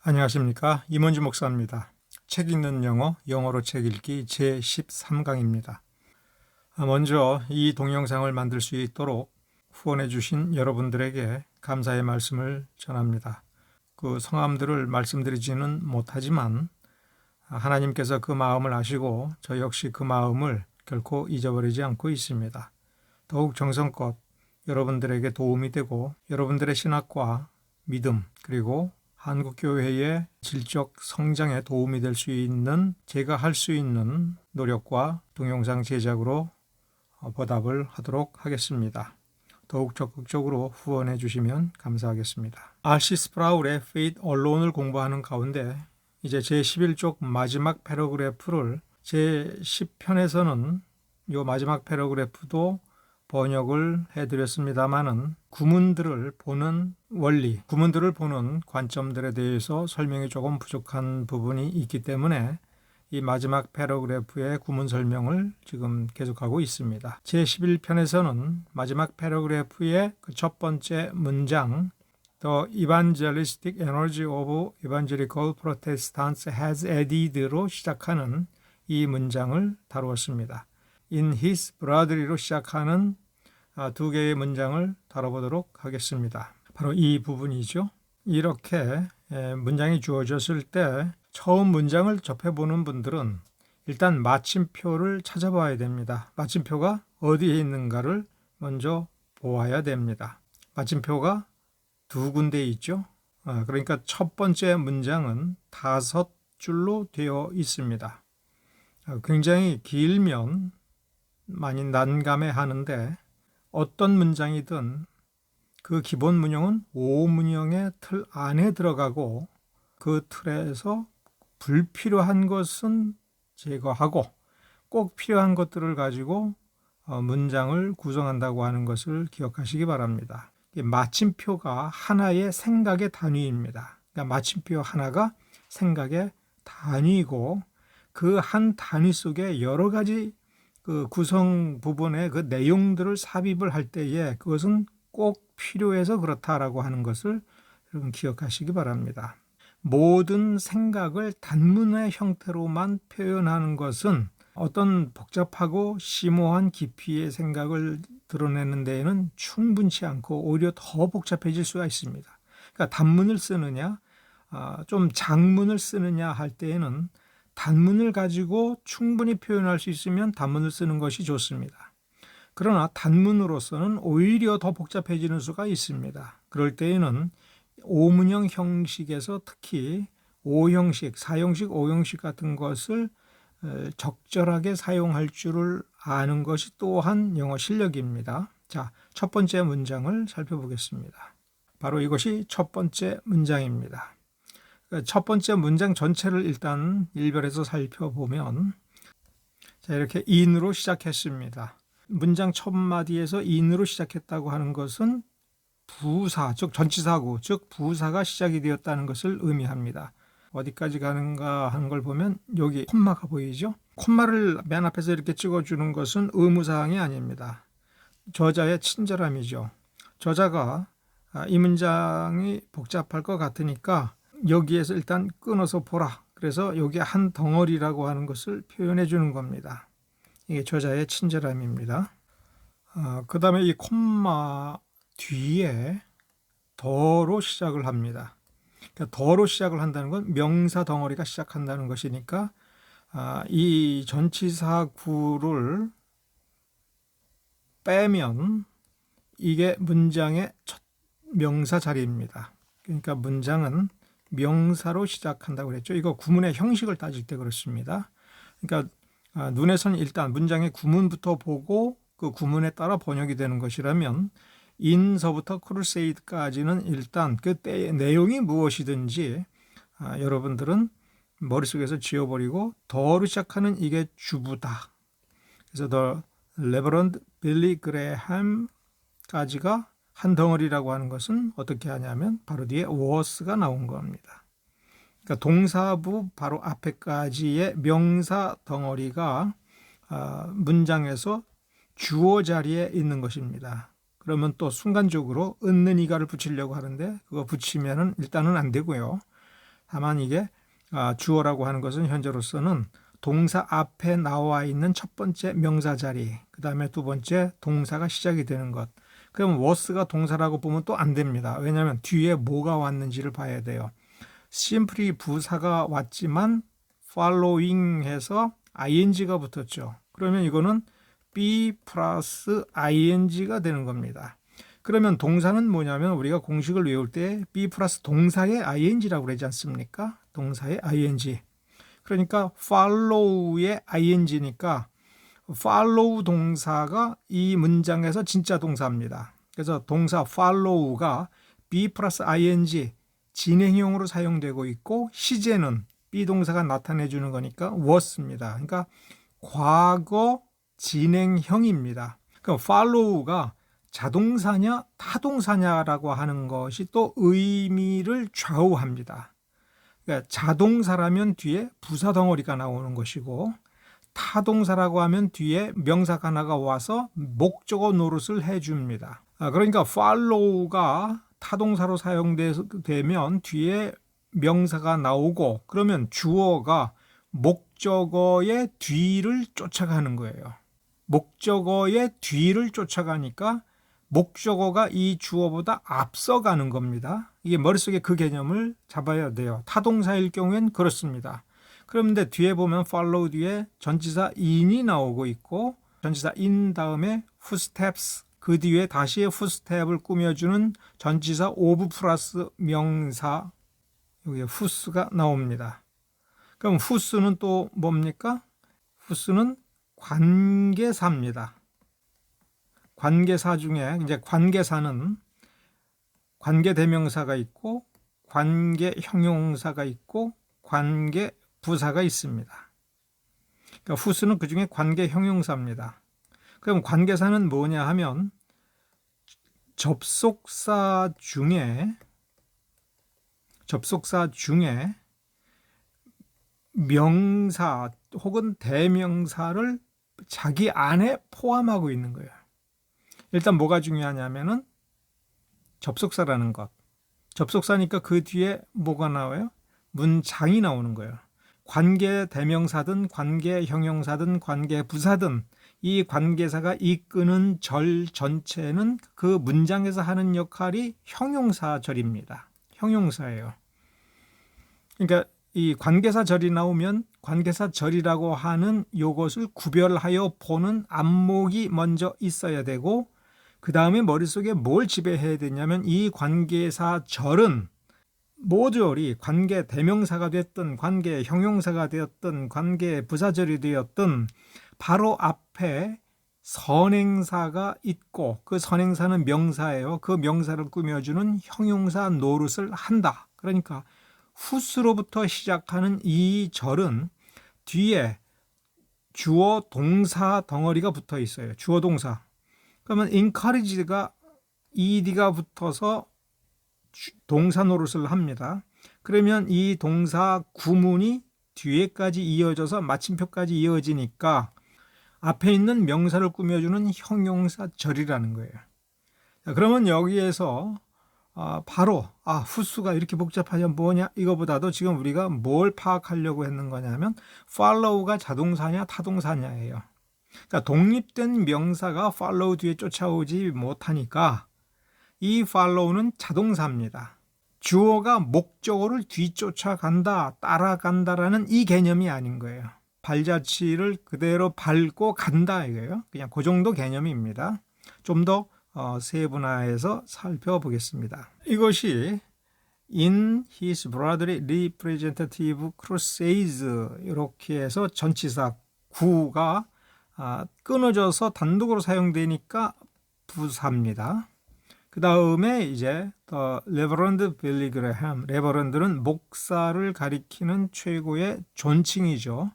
안녕하십니까. 임원주 목사입니다. 책 읽는 영어, 영어로 책 읽기 제13강입니다. 먼저 이 동영상을 만들 수 있도록 후원해 주신 여러분들에게 감사의 말씀을 전합니다. 그 성함들을 말씀드리지는 못하지만 하나님께서 그 마음을 아시고 저 역시 그 마음을 결코 잊어버리지 않고 있습니다. 더욱 정성껏 여러분들에게 도움이 되고 여러분들의 신학과 믿음 그리고 한국교회의 질적 성장에 도움이 될 수 있는 제가 할 수 있는 노력과 동영상 제작으로 보답을 하도록 하겠습니다. 더욱 적극적으로 후원해 주시면 감사하겠습니다. R.C. 스프라울의 Faith Alone을 공부하는 가운데 이제 제11쪽 마지막 패러그래프를 제10편에서는 이 마지막 패러그래프도 번역을 해드렸습니다마는 구문들을 보는 원리, 구문들을 보는 관점들에 대해서 설명이 조금 부족한 부분이 있기 때문에 이 마지막 패러그래프의 구문 설명을 지금 계속하고 있습니다. 제11편에서는 마지막 패러그래프의 그 첫 번째 문장 The evangelistic energy of evangelical Protestants has added로 시작하는 이 문장을 다루었습니다. In his brotherly로 시작하는 두 개의 문장을 다뤄보도록 하겠습니다. 바로 이 부분이죠. 이렇게 문장이 주어졌을 때 처음 문장을 접해보는 분들은 일단 마침표를 찾아봐야 됩니다. 마침표가 어디에 있는가를 먼저 보아야 됩니다. 마침표가 두 군데 있죠. 그러니까 첫 번째 문장은 5줄로 되어 있습니다. 굉장히 길면 많이 난감해하는데 어떤 문장이든 그 기본 문형은 5문형의 틀 안에 들어가고 그 틀에서 불필요한 것은 제거하고 꼭 필요한 것들을 가지고 문장을 구성한다고 하는 것을 기억하시기 바랍니다. 마침표가 하나의 생각의 단위입니다. 그러니까 마침표 하나가 생각의 단위이고 그 한 단위 속에 여러 가지 그 구성 부분의 그 내용들을 삽입을 할 때에 그것은 꼭 필요해서 그렇다라고 하는 것을 여러분 기억하시기 바랍니다. 모든 생각을 단문의 형태로만 표현하는 것은 어떤 복잡하고 심오한 깊이의 생각을 드러내는 데에는 충분치 않고 오히려 더 복잡해질 수가 있습니다. 그러니까 단문을 쓰느냐, 좀 장문을 쓰느냐 할 때에는 단문을 가지고 충분히 표현할 수 있으면 단문을 쓰는 것이 좋습니다. 그러나 단문으로서는 오히려 더 복잡해지는 수가 있습니다. 그럴 때에는 5문형 형식에서 특히 5형식, 4형식, 5형식 같은 것을 적절하게 사용할 줄을 아는 것이 또한 영어 실력입니다. 자, 첫 번째 문장을 살펴보겠습니다. 바로 이것이 첫 번째 문장입니다. 첫 번째 문장 전체를 일단 일별해서 살펴보면 자, 이렇게 in으로 시작했습니다. 문장 첫 마디에서 in으로 시작했다고 하는 것은 부사, 즉 전치사구, 즉 부사가 시작이 되었다는 것을 의미합니다. 어디까지 가는가 하는 걸 보면 여기 콤마가 보이죠? 콤마를 맨 앞에서 이렇게 찍어주는 것은 의무사항이 아닙니다. 저자의 친절함이죠. 저자가 이 문장이 복잡할 것 같으니까 여기에서 일단 끊어서 보라. 그래서 여기 한 덩어리라고 하는 것을 표현해 주는 겁니다. 이게 저자의 친절함입니다. 그 다음에 이 콤마 뒤에 더로 시작을 합니다. 그러니까 더로 시작을 한다는 건 명사 덩어리가 시작한다는 것이니까 이 전치사구를 빼면 이게 문장의 첫 명사 자리입니다. 그러니까 문장은 명사로 시작한다고 그랬죠. 이거 구문의 형식을 따질 때 그렇습니다. 그러니까 눈에서는 일단 문장의 구문부터 보고 그 구문에 따라 번역이 되는 것이라면 인서부터 크루세이드까지는 일단 그 때의 내용이 무엇이든지 여러분들은 머릿속에서 지워버리고 더로 시작하는 이게 주부다. 그래서 The Reverend Billy Graham까지가 한 덩어리라고 하는 것은 어떻게 하냐면 바로 뒤에 was가 나온 겁니다. 그러니까 동사부 바로 앞에까지의 명사 덩어리가 문장에서 주어 자리에 있는 것입니다. 그러면 또 순간적으로 은는 이가를 붙이려고 하는데 그거 붙이면은 일단은 안 되고요. 다만 이게 주어라고 하는 것은 현재로서는 동사 앞에 나와 있는 첫 번째 명사 자리, 그 다음에 두 번째 동사가 시작이 되는 것. 그럼 was가 동사라고 보면 또 안 됩니다. 왜냐하면 뒤에 뭐가 왔는지를 봐야 돼요. simply 부사가 왔지만 following 해서 ing가 붙었죠. 그러면 이거는 be 플러스 ing가 되는 겁니다. 그러면 동사는 뭐냐면 우리가 공식을 외울 때 be 플러스 동사의 ing라고 그러지 않습니까? 동사의 ing. 그러니까 follow의 ing니까 follow 동사가 이 문장에서 진짜 동사입니다. 그래서 동사 follow가 be 플러스 ing 진행형으로 사용되고 있고 시제는 be 동사가 나타내 주는 거니까 was입니다. 그러니까 과거 진행형입니다. 그러니까 follow가 자동사냐 타동사냐라고 하는 것이 또 의미를 좌우합니다. 그러니까 자동사라면 뒤에 부사 덩어리가 나오는 것이고 타동사라고 하면 뒤에 명사가 하나가 와서 목적어 노릇을 해줍니다. 그러니까 follow가 타동사로 사용되면 뒤에 명사가 나오고 그러면 주어가 목적어의 뒤를 쫓아가는 거예요. 목적어의 뒤를 쫓아가니까 목적어가 이 주어보다 앞서가는 겁니다. 이게 머릿속에 그 개념을 잡아야 돼요. 타동사일 경우엔 그렇습니다. 그런데 뒤에 보면 follow 뒤에 전치사 in이 나오고 있고 전치사 in 다음에 footsteps 그 뒤에 다시 footstep을 꾸며주는 전치사 of 플러스 명사 여기에 whose가 나옵니다. 그럼 whose는 또 뭡니까? whose는 관계사입니다. 관계사 중에 이제 관계사는 관계대명사가 있고 관계형용사가 있고 관계부사가 있습니다. 그러니까 whose는 그 중에 관계형용사입니다. 그럼 관계사는 뭐냐 하면 접속사 중에 명사 혹은 대명사를 자기 안에 포함하고 있는 거예요. 일단 뭐가 중요하냐면은 접속사라는 것. 접속사니까 그 뒤에 뭐가 나와요? 문장이 나오는 거예요. 관계 대명사든 관계 형용사든 관계 부사든 이 관계사가 이끄는 절 전체는 그 문장에서 하는 역할이 형용사절입니다. 형용사예요. 그러니까 이 관계사절이 나오면 관계사절이라고 하는 요것을 구별하여 보는 안목이 먼저 있어야 되고 그 다음에 머릿속에 뭘 지배해야 되냐면 이 관계사절은 모조리 관계 대명사가 됐든 관계 형용사가 되었든 관계 부사절이 되었든 바로 앞에 선행사가 있고 그 선행사는 명사예요. 그 명사를 꾸며주는 형용사 노릇을 한다. 그러니까 whose로부터 시작하는 이 절은 뒤에 주어 동사 덩어리가 붙어 있어요. 주어 동사. 그러면 encourage가 ed가 붙어서 동사 노릇을 합니다. 그러면 이 동사 구문이 뒤에까지 이어져서 마침표까지 이어지니까 앞에 있는 명사를 꾸며주는 형용사절이라는 거예요. 그러면 여기에서 바로 whose가 이렇게 복잡하냐 뭐냐 이거보다도 지금 우리가 뭘 파악하려고 했는 거냐면 follow가 자동사냐 타동사냐예요. 그러니까 독립된 명사가 follow 뒤에 쫓아오지 못하니까 이 follow는 자동사입니다. 주어가 목적어를 뒤쫓아간다, 따라간다라는 이 개념이 아닌 거예요. 발자취를 그대로 밟고 간다 이거예요. 그냥 그 정도 개념입니다. 좀 더 세분화해서 살펴보겠습니다. 이것이 in his broadly representative crusades 이렇게 해서 전치사 구가 끊어져서 단독으로 사용되니까 부사입니다. 그 다음에 이제 레버런드 빌리 그레함, 레버런드는 목사를 가리키는 최고의 존칭이죠.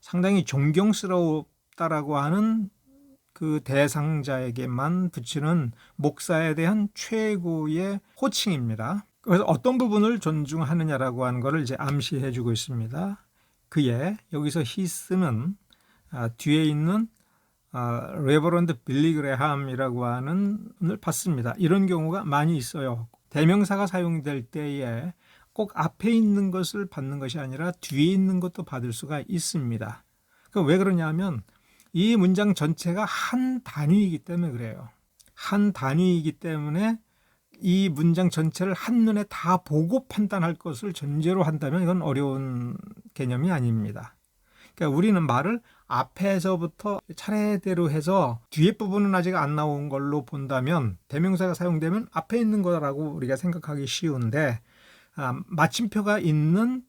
상당히 존경스럽다라고 하는 그 대상자에게만 붙이는 목사에 대한 최고의 호칭입니다. 그래서 어떤 부분을 존중하느냐라고 하는 것을 이제 암시해 주고 있습니다. 그의 여기서 히스는 뒤에 있는 레버런드 빌리 그레함이라고 하는 을 봤습니다. 이런 경우가 많이 있어요. 대명사가 사용될 때에 꼭 앞에 있는 것을 받는 것이 아니라 뒤에 있는 것도 받을 수가 있습니다. 왜 그러냐면 이 문장 전체가 한 단위이기 때문에 그래요. 한 단위이기 때문에 이 문장 전체를 한눈에 다 보고 판단할 것을 전제로 한다면 이건 어려운 개념이 아닙니다. 그러니까 우리는 말을 앞에서부터 차례대로 해서 뒤에 부분은 아직 안 나온 걸로 본다면 대명사가 사용되면 앞에 있는 거라고 우리가 생각하기 쉬운데 마침표가 있는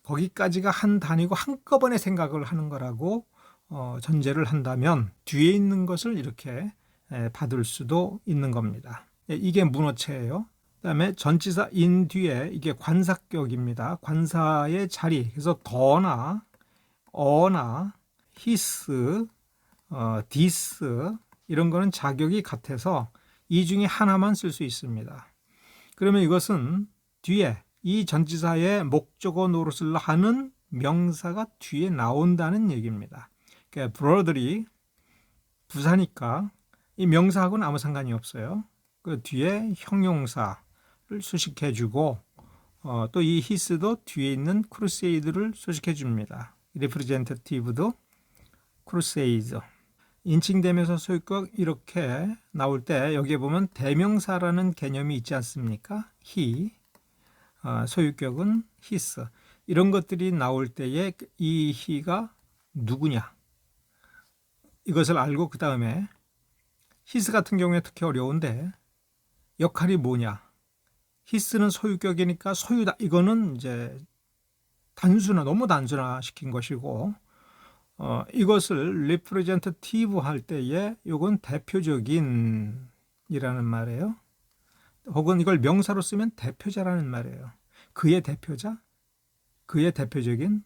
거기까지가 한 단위고 한꺼번에 생각을 하는 거라고 전제를 한다면 뒤에 있는 것을 이렇게 받을 수도 있는 겁니다. 이게 문어체예요. 그다음에 전치사 in 뒤에 이게 관사격입니다. 관사의 자리. 그래서 더나 어나 his, this 이런 거는 자격이 같아서 이 중에 하나만 쓸 수 있습니다. 그러면 이것은 뒤에 이 전치사의 목적어 노릇을 하는 명사가 뒤에 나온다는 얘기입니다. 그러니까 brother이 부사니까 이 명사하고는 아무 상관이 없어요. 그 뒤에 형용사를 수식해주고 또 이 his도 뒤에 있는 crusade를 수식해줍니다. representative도 crusade. 인칭되면서 소유격 이렇게 나올 때 여기에 보면 대명사라는 개념이 있지 않습니까? he, 소유격은 his. 이런 것들이 나올 때에 이 he가 누구냐? 이것을 알고 그 다음에 his 같은 경우에 특히 어려운데 역할이 뭐냐? his는 소유격이니까 소유다. 이거는 이제 너무 단순화 시킨 것이고 이것을 representative 할 때에 이건 대표적인 이라는 말이에요. 혹은 이걸 명사로 쓰면 대표자라는 말이에요. 그의 대표자, 그의 대표적인.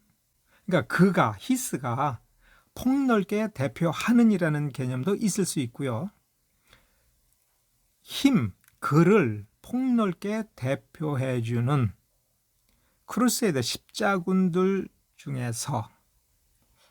그러니까 his가 폭넓게 대표하는 이라는 개념도 있을 수 있고요. 그를 폭넓게 대표해주는 크루세이더 십자군들 중에서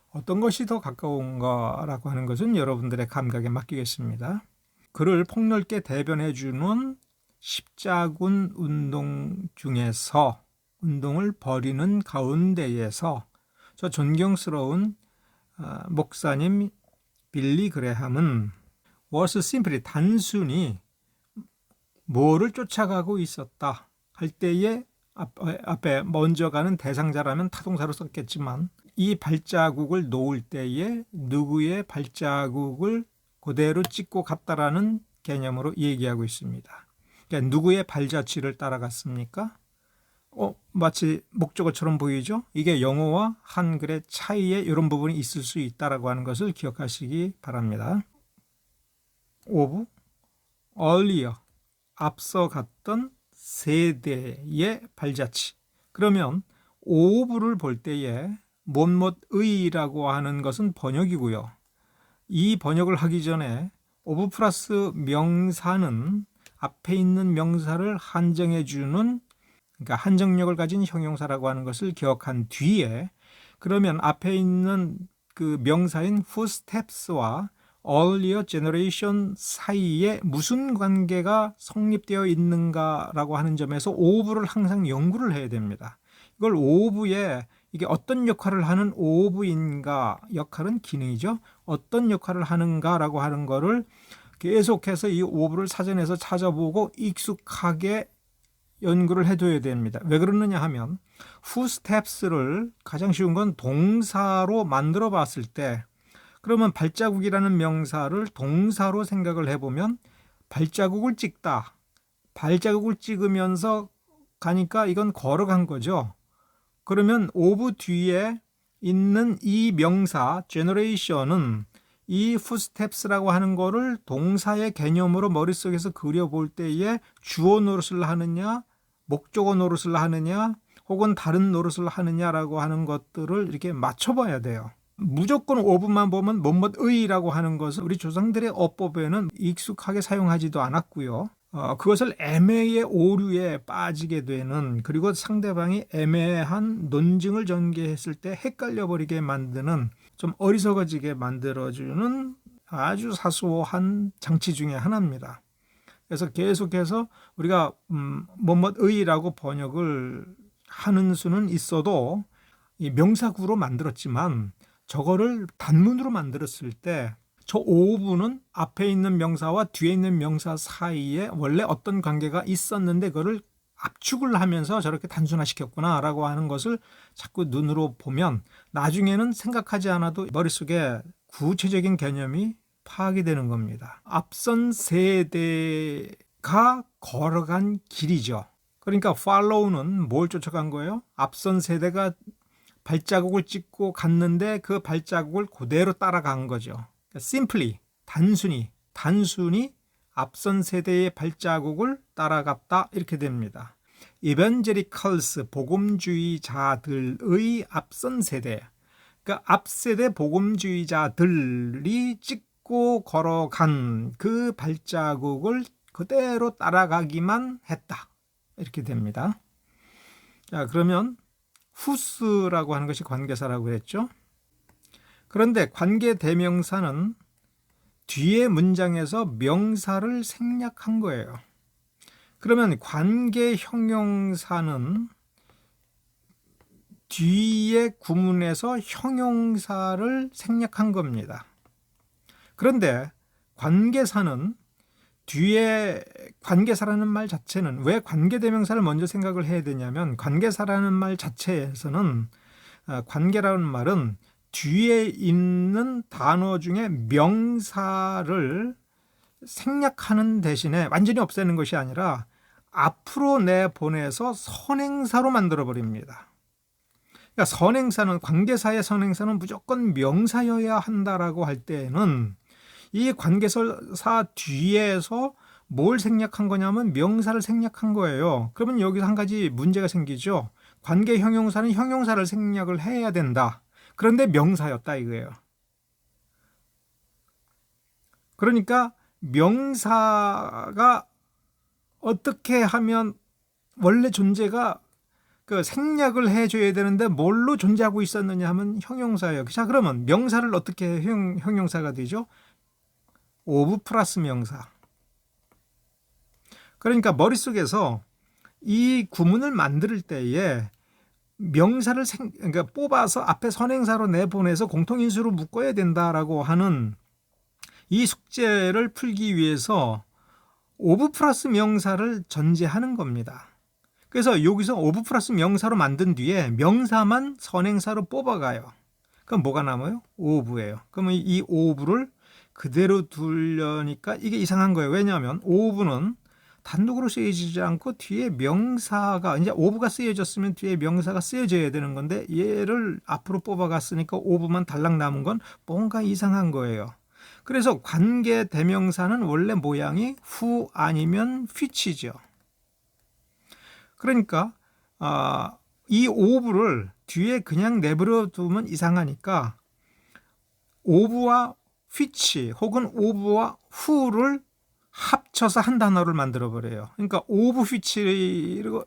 어떤 것이 더 가까운가라고 하는 것은 여러분들의 감각에 맡기겠습니다. 그를 폭넓게 대변해주는 십자군 운동 중에서 운동을 벌이는 가운데에서 저 존경스러운 목사님 빌리 그레함은 was simply 단순히 뭐를 쫓아가고 있었다 할 때에 앞에 먼저 가는 대상자라면 타동사로 썼겠지만 이 발자국을 놓을 때에 누구의 발자국을 그대로 찍고 갔다라는 개념으로 얘기하고 있습니다. 그러니까 누구의 발자취를 따라갔습니까? 마치 목적어처럼 보이죠? 이게 영어와 한글의 차이에 이런 부분이 있을 수 있다라고 하는 것을 기억하시기 바랍니다. of earlier 앞서 갔던 세대의 발자취. 그러면 of를 볼 때에 뭐뭐의라고 하는 것은 번역이고요. 이 번역을 하기 전에 of 플러스 명사는 앞에 있는 명사를 한정해 주는 그러니까 한정력을 가진 형용사라고 하는 것을 기억한 뒤에 그러면 앞에 있는 그 명사인 footsteps와 earlier generation 사이에 무슨 관계가 성립되어 있는가라고 하는 점에서 of를 항상 연구를 해야 됩니다. 이걸 of에 이게 어떤 역할을 하는 of인가, 역할은 기능이죠. 어떤 역할을 하는가라고 하는 거를 계속해서 이 of를 사전에서 찾아보고 익숙하게 연구를 해둬야 됩니다. 왜 그러느냐 하면 footsteps를 가장 쉬운 건 동사로 만들어 봤을 때 그러면 발자국이라는 명사를 동사로 생각을 해보면 발자국을 찍다. 발자국을 찍으면서 가니까 이건 걸어간 거죠. 그러면 of 뒤에 있는 이 명사 generation은 이 footsteps라고 하는 거를 동사의 개념으로 머릿속에서 그려볼 때에 주어 노릇을 하느냐 목적어 노릇을 하느냐 혹은 다른 노릇을 하느냐라고 하는 것들을 이렇게 맞춰봐야 돼요. 무조건 of만 보면 뭐뭐의라고 하는 것을 우리 조상들의 어법에는 익숙하게 사용하지도 않았고요. 그것을 애매의 오류에 빠지게 되는 그리고 상대방이 애매한 논증을 전개했을 때 헷갈려 버리게 만드는 좀 어리석어지게 만들어주는 아주 사소한 장치 중에 하나입니다. 그래서 계속해서 우리가 뭐뭐의라고 번역을 하는 수는 있어도 이 명사구로 만들었지만 저거를 단문으로 만들었을 때 저 오부는 앞에 있는 명사와 뒤에 있는 명사 사이에 원래 어떤 관계가 있었는데 그거를 압축을 하면서 저렇게 단순화시켰구나 라고 하는 것을 자꾸 눈으로 보면 나중에는 생각하지 않아도 머릿속에 구체적인 개념이 파악이 되는 겁니다. 앞선 세대가 걸어간 길이죠. 그러니까 follow는 뭘 쫓아간 거예요? 앞선 세대가 발자국을 찍고 갔는데 그 발자국을 그대로 따라간 거죠. simply, 단순히 앞선 세대의 발자국을 따라갔다 이렇게 됩니다. evangelicals, 복음주의자들의 앞선 세대, 그러니까 앞세대 복음주의자들이 찍고 걸어간 그 발자국을 그대로 따라가기만 했다 이렇게 됩니다. 자, 그러면 whose라고 하는 것이 관계사라고 했죠. 그런데 관계대명사는 뒤에 문장에서 명사를 생략한 거예요. 그러면 관계형용사는 뒤에 구문에서 형용사를 생략한 겁니다. 그런데 관계사는 뒤에 관계사라는 말 자체는 왜 관계대명사를 먼저 생각을 해야 되냐면 관계사라는 말 자체에서는 관계라는 말은 뒤에 있는 단어 중에 명사를 생략하는 대신에 완전히 없애는 것이 아니라 앞으로 내보내서 선행사로 만들어버립니다. 그러니까 선행사는 관계사의 선행사는 무조건 명사여야 한다라고 할 때에는 이 관계사 뒤에서 뭘 생략한 거냐면 명사를 생략한 거예요. 그러면 여기서 한 가지 문제가 생기죠. 관계 형용사는 형용사를 생략을 해야 된다. 그런데 명사였다 이거예요. 그러니까 명사가 어떻게 하면 원래 존재가 그 생략을 해줘야 되는데 뭘로 존재하고 있었느냐 하면 형용사예요. 자, 그러면 명사를 어떻게 형용사가 되죠? of 플러스 명사. 그러니까 머릿속에서 이 구문을 만들 때에 명사를 그러니까 뽑아서 앞에 선행사로 내보내서 공통인수로 묶어야 된다라고 하는 이 숙제를 풀기 위해서 of 플러스 명사를 전제하는 겁니다. 그래서 여기서 of 플러스 명사로 만든 뒤에 명사만 선행사로 뽑아가요. 그럼 뭐가 남아요? of예요. 그러면 이 of를 그대로 두려니까 이게 이상한 거예요. 왜냐하면 of는 단독으로 쓰여지지 않고 뒤에 명사가 이제 of가 쓰여졌으면 뒤에 명사가 쓰여져야 되는 건데 얘를 앞으로 뽑아갔으니까 of만 달랑 남은 건 뭔가 이상한 거예요. 그래서 관계 대명사는 원래 모양이 who 아니면 which죠. 그러니까 이 of를 뒤에 그냥 내버려 두면 이상하니까 of와 which 혹은 of와 who를 합쳐서 한 단어를 만들어 버려요. 그러니까 of which로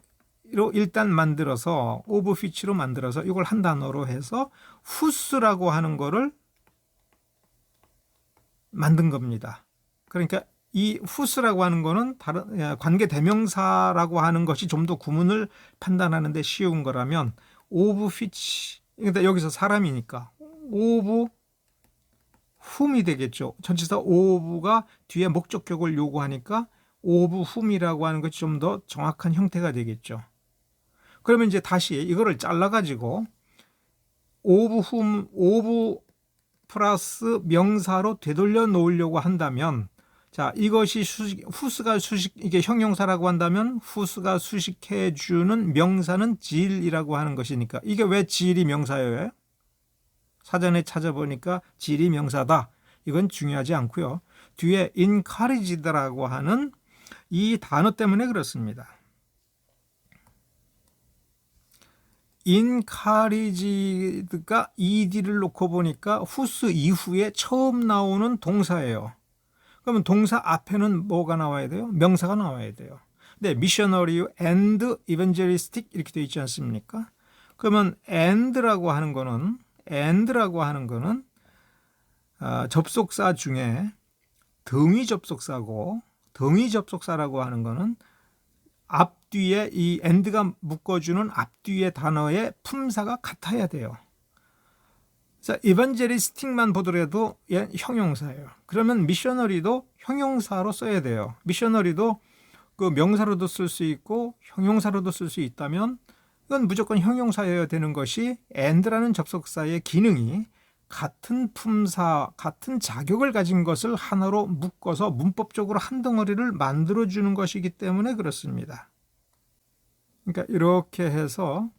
일단 만들어서 of which로 만들어서 이걸 한 단어로 해서 whose라고 하는 거를 만든 겁니다. 그러니까 이 whose라고 하는 거는 다른 관계 대명사라고 하는 것이 좀 더 구문을 판단하는 데 쉬운 거라면 of which, 그러니까 여기서 사람이니까 of whom이 되겠죠. 전치사 of가 뒤에 목적격을 요구하니까 of whom이라고 하는 것이 좀 더 정확한 형태가 되겠죠. 그러면 이제 다시 이거를 잘라가지고 of whom, of 플러스 명사로 되돌려 놓으려고 한다면, 자, 이것이 whose가 이게 형용사라고 한다면 whose가 수식해주는 명사는 질이라고 하는 것이니까 이게 왜 질이 명사예요? 사전에 찾아보니까 질이 명사다. 이건 중요하지 않고요. 뒤에 encouraged라고 하는 이 단어 때문에 그렇습니다. encouraged가 ed를 놓고 보니까 whose 이후에 처음 나오는 동사예요. 그러면 동사 앞에는 뭐가 나와야 돼요? 명사가 나와야 돼요. 네, missionary and evangelistic 이렇게 되어 있지 않습니까? 그러면 and라고 하는 거는 접속사 중에 등위 접속사고 등위 접속사라고 하는 거는 앞뒤에 이 and가 묶어주는 앞뒤의 단어의 품사가 같아야 돼요. 자, evangelistic만 보더라도 형용사예요. 그러면 missionary도 형용사로 써야 돼요. missionary도 그 명사로도 쓸 수 있고 형용사로도 쓸 수 있다면 이건 무조건 형용사여야 되는 것이 and라는 접속사의 기능이 같은 품사, 같은 자격을 가진 것을 하나로 묶어서 문법적으로 한 덩어리를 만들어주는 것이기 때문에 그렇습니다. 그러니까 이렇게 해서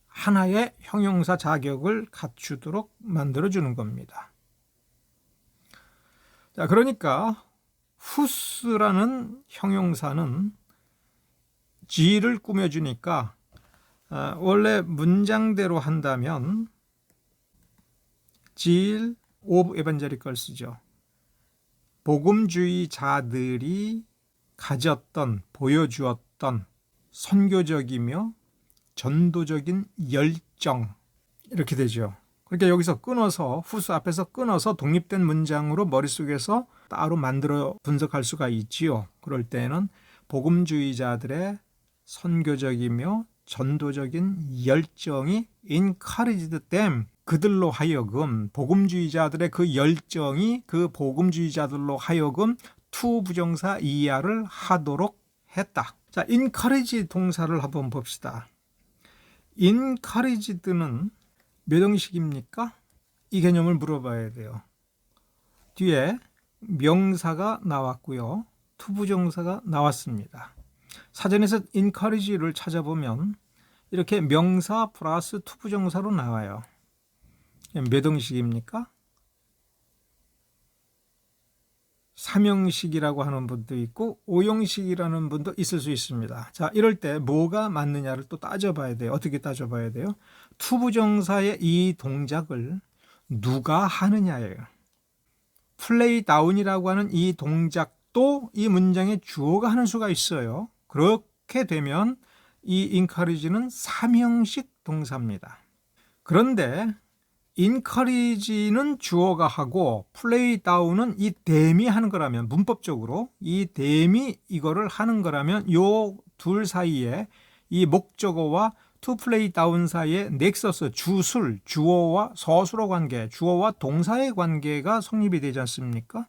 하나의 형용사 자격을 갖추도록 만들어주는 겁니다. 자, 그러니까 whose라는 형용사는 G를 꾸며주니까 원래 문장대로 한다면 Zeal of Evangelicals죠. 복음주의자들이 가졌던, 보여주었던 선교적이며 전도적인 열정, 이렇게 되죠. 그러니까 여기서 끊어서 whose 앞에서 끊어서 독립된 문장으로 머릿속에서 따로 만들어 분석할 수가 있지요. 그럴 때는 복음주의자들의 선교적이며 전도적인 열정이 encouraged them, 그들로 하여금 복음주의자들의 그 열정이 그 복음주의자들로 하여금 to 부정사 ER을 하도록 했다. 자, encourage 동사를 한번 봅시다. encouraged는 몇 형식입니까? 이 개념을 물어봐야 돼요. 뒤에 명사가 나왔고요. to 부정사가 나왔습니다. 사전에서 encourage를 찾아보면 이렇게 명사 플러스 to 부정사로 나와요. 몇 형식입니까? 3형식이라고 하는 분도 있고 5형식이라는 분도 있을 수 있습니다. 자, 이럴 때 뭐가 맞느냐를 또 따져봐야 돼요. 어떻게 따져봐야 돼요? to 부정사의 이 동작을 누가 하느냐예요. play down이라고 하는 이 동작도 이 문장의 주어가 하는 수가 있어요. 그렇게 되면 이 encourage는 3형식 동사입니다. 그런데 encourage는 주어가 하고 play down은 이 them이 하는 거라면, 문법적으로 이 them이 이거를 하는 거라면 요 둘 사이에 이 목적어와 to play down 사이에 넥서스, 주술, 주어와 서술어 관계, 주어와 동사의 관계가 성립이 되지 않습니까?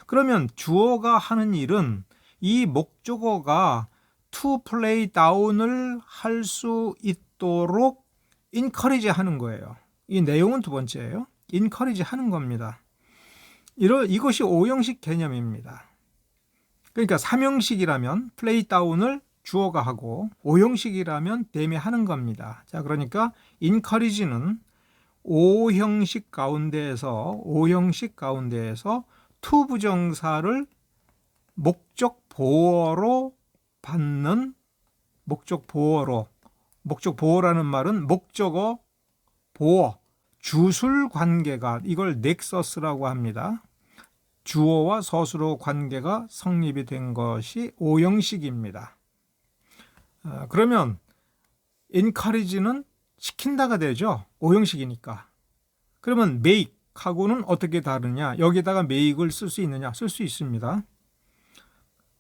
그러면 주어가 하는 일은 이 목적어가 to play down을 할 수 있도록 encourage 하는 거예요. 이 내용은 두 번째예요. encourage 하는 겁니다. 이것이 5형식 개념입니다. 그러니까 3형식이라면 play down을 주어가 하고 5형식이라면 them이 하는 겁니다. 자, 그러니까 encourage는 5형식 가운데에서 to 부정사를 목적 보어로 받는, 목적 보어라는 말은 목적어 보어, 주술 관계가, 이걸 넥서스라고 합니다. 주어와 서술어 관계가 성립이 된 것이 5형식입니다. 그러면 encourage는 시킨다가 되죠. 5형식이니까. 그러면 make 하고는 어떻게 다르냐? 여기다가 make을 쓸 수 있느냐? 쓸 수 있습니다.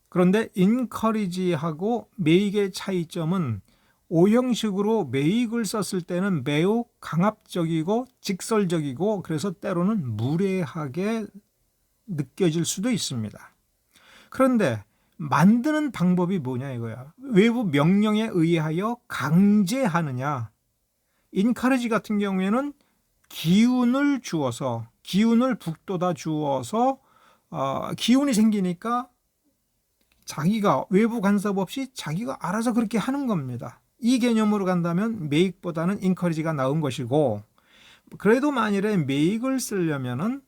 그런데 encourage하고 make의 차이점은 5형식으로 make을 썼을 때는 매우 강압적이고 직설적이고 그래서 때로는 무례하게 느껴질 수도 있습니다. 그런데 만드는 방법이 뭐냐 이거야. 외부 명령에 의하여 강제하느냐. encourage 같은 경우에는 기운을 주어서, 기운을 북돋아 주어서 기운이 생기니까 자기가 외부 간섭 없이 자기가 알아서 그렇게 하는 겁니다. 이 개념으로 간다면 make보다는 encourage가 나은 것이고, 그래도 만일에 make을 쓰려면은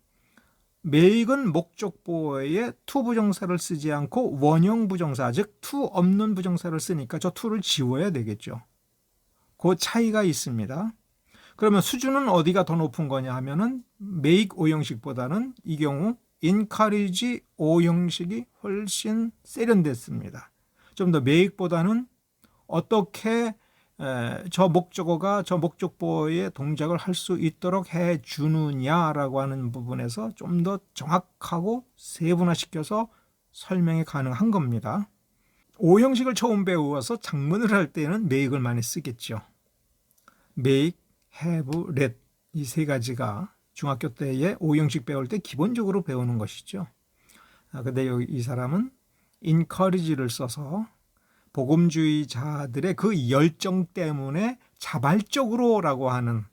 make은 목적 보어에 to 부정사를 쓰지 않고 원형 부정사, 즉 to 없는 부정사를 쓰니까 저 to를 지워야 되겠죠. 그 차이가 있습니다. 그러면 수준은 어디가 더 높은 거냐 하면은 make 5형식보다는 이 경우 encourage 5형식이 훨씬 세련됐습니다. 좀 더 make보다는 어떻게 저 목적어가 저 목적보어의 동작을 할 수 있도록 해주느냐라고 하는 부분에서 좀 더 정확하고 세분화시켜서 설명이 가능한 겁니다. 오형식을 처음 배워서 작문을 할 때는 make을 많이 쓰겠죠. make, have, let 이 세 가지가 중학교 때에 오형식 배울 때 기본적으로 배우는 것이죠. 근데 여기 이 사람은 encourage를 써서 복음주의자들의 그 열정 때문에 자발적으로라고 하는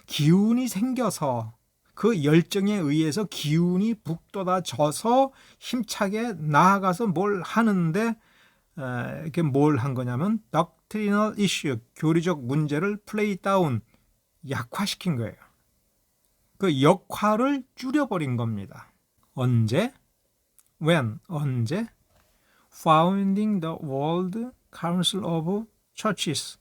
기운이 생겨서 그 열정에 의해서 기운이 북돋아져서 힘차게 나아가서 뭘 하는데 이렇게 뭘 한 거냐면 doctrinal issue, 교리적 문제를 play down, 약화시킨 거예요. 그 역할을 줄여버린 겁니다. 언제? When? 언제? Founding the World Council of Churches,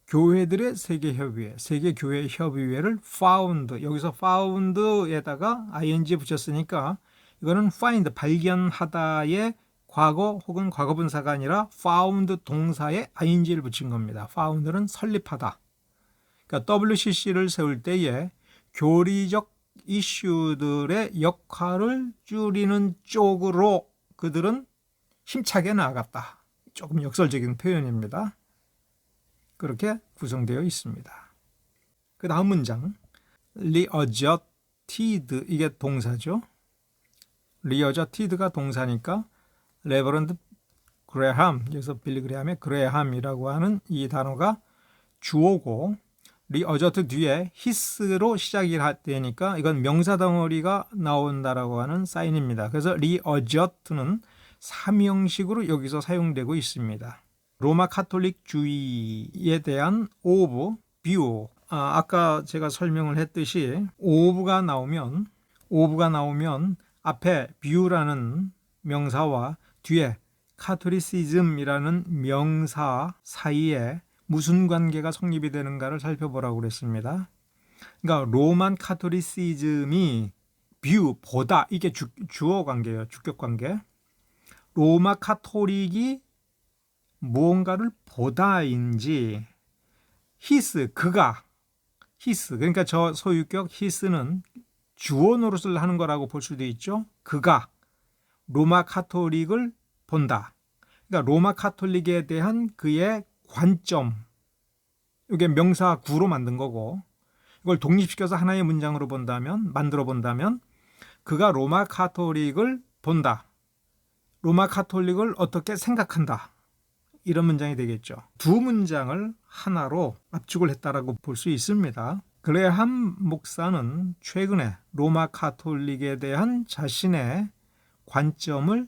교회들의 세계협의회, 세계교회협의회를 found, 여기서 found에다가 ing 붙였으니까 이거는 find, 발견하다의 과거 혹은 과거분사가 아니라 found 동사에 ing를 붙인 겁니다. found는 설립하다. 그러니까 WCC를 세울 때에 교리적 이슈들의 역할을 줄이는 쪽으로 그들은 힘차게 나아갔다. 조금 역설적인 표현입니다. 그렇게 구성되어 있습니다. 그 다음 문장, readjusted, 이게 동사죠. readjusted가 동사니까 레버런드 그레함, 여기서 빌리 그레함의 그레함이라고 하는 이 단어가 주어고, readjust 뒤에 his로 시작이 되니까 이건 명사 덩어리가 나온다라고 하는 사인입니다. 그래서 readjust는 삼형식으로 여기서 사용되고 있습니다. 로마 카톨릭주의에 대한 of, view. 아까 제가 설명을 했듯이 of가 나오면 앞에 view라는 명사와 뒤에 카톨리시즘이라는 명사 사이에 무슨 관계가 성립이 되는가를 살펴보라고 그랬습니다. 그러니까 로만 카톨리시즘이 view, 보다, 이게 주어 관계예요. 주격 관계. 로마 카톨릭이 무언가를 보다인지 히스, 그가, 히스, 그러니까 저 소유격 히스는 주어 노릇을 하는 거라고 볼 수도 있죠. 그가 로마 카톨릭을 본다. 그러니까 로마 카톨릭에 대한 그의 관점, 이게 명사 구로 만든 거고, 이걸 독립시켜서 하나의 문장으로 만들어 본다면 그가 로마 카톨릭을 본다. 로마 카톨릭을 어떻게 생각한다. 이런 문장이 되겠죠. 두 문장을 하나로 압축을 했다라고 볼 수 있습니다. 그레함 목사는 최근에 로마 카톨릭에 대한 자신의 관점을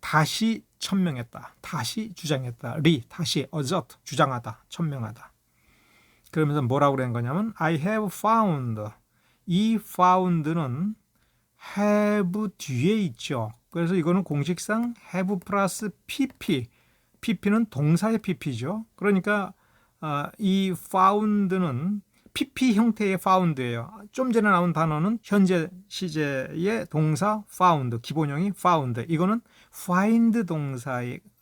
다시 천명했다. 다시 주장했다. 다시 assert, 주장하다, 천명하다. 그러면서 뭐라고 그런 거냐면 I have found. 이 found는 have 뒤에 있죠. 그래서 이거는 공식상 have 플러스 pp. pp는 동사의 pp죠. 그러니까 이 found는 pp 형태의 found예요. 좀 전에 나온 단어는 현재 시제의 동사 found, 기본형이 found. 이거는 find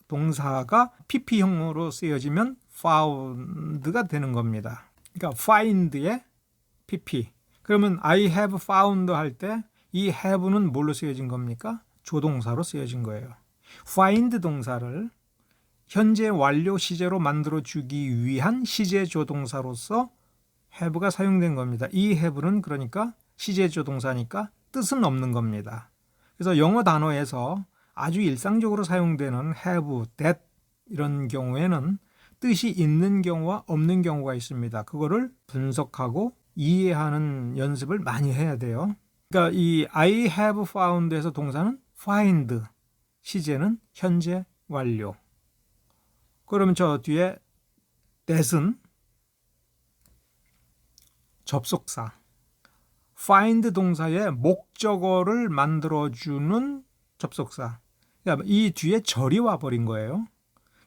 동사가 pp형으로 쓰여지면 found가 되는 겁니다. 그러니까 find의 pp. 그러면 I have found 할 때 이 have는 뭘로 쓰여진 겁니까? 조동사로 쓰여진 거예요. find 동사를 현재 완료 시제로 만들어주기 위한 시제 조동사로서 have가 사용된 겁니다. 이 have는 그러니까 시제 조동사니까 뜻은 없는 겁니다. 그래서 영어 단어에서 아주 일상적으로 사용되는 have, that 이런 경우에는 뜻이 있는 경우와 없는 경우가 있습니다. 그거를 분석하고 이해하는 연습을 많이 해야 돼요. 그러니까 이 I have found에서 동사는 find, 시제는 현재 완료. 그러면 저 뒤에 that은 접속사, find 동사의 목적어를 만들어주는 접속사. 그러니까 이 뒤에 절이 와버린 거예요.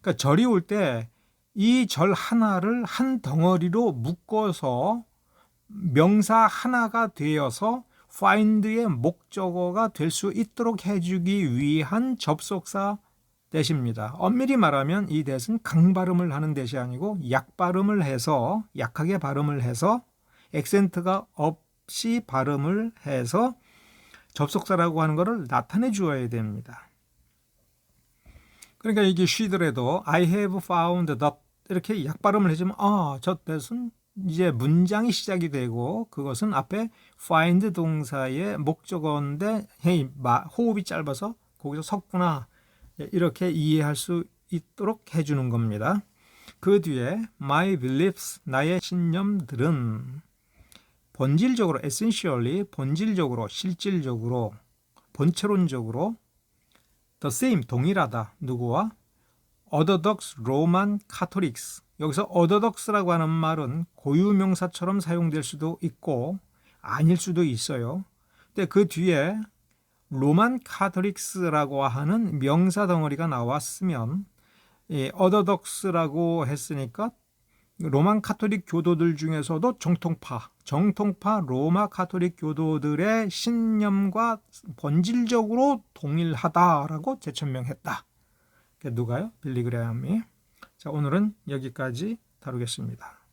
그러니까 절이 올 때 이 절 하나를 한 덩어리로 묶어서 명사 하나가 되어서 find의 목적어가 될 수 있도록 해주기 위한 접속사 that입니다. 엄밀히 말하면 이 that은 강발음을 하는 that이 아니고 약발음을 해서, 약하게 발음을 해서 액센트가 없이 발음을 해서 접속사라고 하는 것을 나타내 주어야 됩니다. 그러니까 이게 쉬더라도 I have found that 이렇게 약발음을 해주면 저 뜻은 이제 문장이 시작이 되고 그것은 앞에 find 동사의 목적어인데 호흡이 짧아서 거기서 섰구나 이렇게 이해할 수 있도록 해주는 겁니다. 그 뒤에 my beliefs 나의 신념들은 본질적으로 essentially 본질적으로 실질적으로 본체론적으로 the same 동일하다. 누구와? Orthodox Roman Catholics. 여기서 Orthodox라고 하는 말은 고유명사처럼 사용될 수도 있고 아닐 수도 있어요. 근데 그 뒤에 로만 카톨릭스라고 하는 명사 덩어리가 나왔으면 Orthodox라고 했으니까 로만 카톨릭 교도들 중에서도 정통파 로마 카톨릭 교도들의 신념과 본질적으로 동일하다라고 재천명했다. 누가요? 빌리 그레함이. 자, 오늘은 여기까지 다루겠습니다.